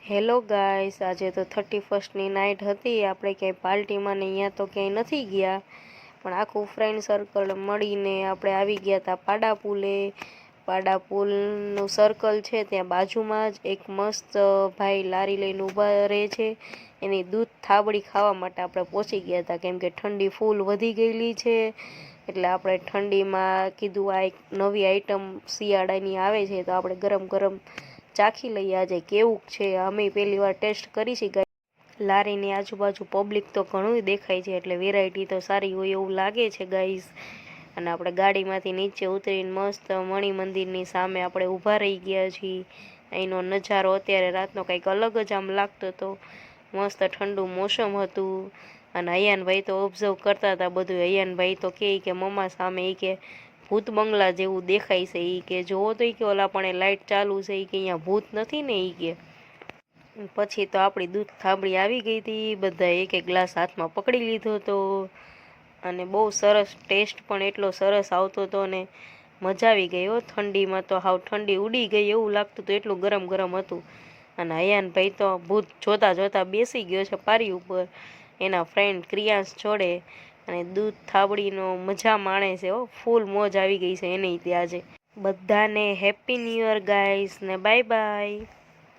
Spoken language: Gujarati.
હેલો ગાઈસ, આજે તો 31st નાઇટ હતી. આપણે ક્યાંય પાર્ટીમાં ને અહીંયા તો ક્યાંય નથી ગયા, પણ આખું ફ્રેન્ડ સર્કલ મળીને આપણે આવી ગયા હતા પાડાપુલે. પાડાપુલનું સર્કલ છે ત્યાં બાજુમાં જ એક મસ્ત ભાઈ લારી લઈને ઊભા રહે છે. એની દૂધ થાબડી ખાવા માટે આપણે પહોંચી ગયા હતા, કેમ કે ઠંડી ફૂલ વધી ગયેલી છે. એટલે આપણે ઠંડીમાં કીધું આ એક નવી આઈટમ શિયાળાની આવે છે તો આપણે ગરમ ગરમ ચાખી લઈએ આજે કેવું છે. અમે પહેલી વાર ટેસ્ટ કરી છે ગાઈસ. લારીની આજુબાજુ પબ્લિક તો ઘણું દેખાય છે, એટલે વેરાયટી તો સારી હોય એવું લાગે છે ગાઈસ. અને આપણે ગાડીમાંથી નીચે ઉતરીને મસ્ત મણિ મંદિરની સામે આપણે ઊભા રહી ગયા છીએ. અહીંનો નજારો અત્યારે રાતનો કંઈક અલગ જ આમ લાગતો હતો. મસ્ત ઠંડુ મોસમ હતું. અને અયાનભાઈ તો ઓબ્ઝર્વ કરતા હતા બધું. અયાનભાઈ તો કહે કે મમ્મા સામે એ કે ભૂત બંગલા જેવું દેખાય છે. એ કે જોવો તો એ કે ઓલા પણ લાઇટ ચાલુ છે, એ કે અહીંયા ભૂત નથી ને. એ કે પછી તો આપણી દૂધ થાબડી આવી ગઈ હતી. બધા એક એક ગ્લાસ હાથમાં પકડી લીધો હતો અને બહુ સરસ ટેસ્ટ પણ એટલો સરસ આવતો હતો ને મજા આવી ગઈ હો. ઠંડીમાં તો હાવ ઠંડી ઉડી ગઈ એવું લાગતું હતું, એટલું ગરમ ગરમ હતું. અને અયાનભાઈ તો ભૂત જોતા જોતા બેસી ગયો છે પારી ઉપર એના ફ્રેન્ડ ક્રિયાંશ જોડે, અને દૂધ થાબડીનો મજા માણે છે હો. ફૂલ મોજ આવી ગઈ છે એને ત્યાં. આજે બધાને હેપી ન્યૂ યર ગાઈસ ને બાય બાય.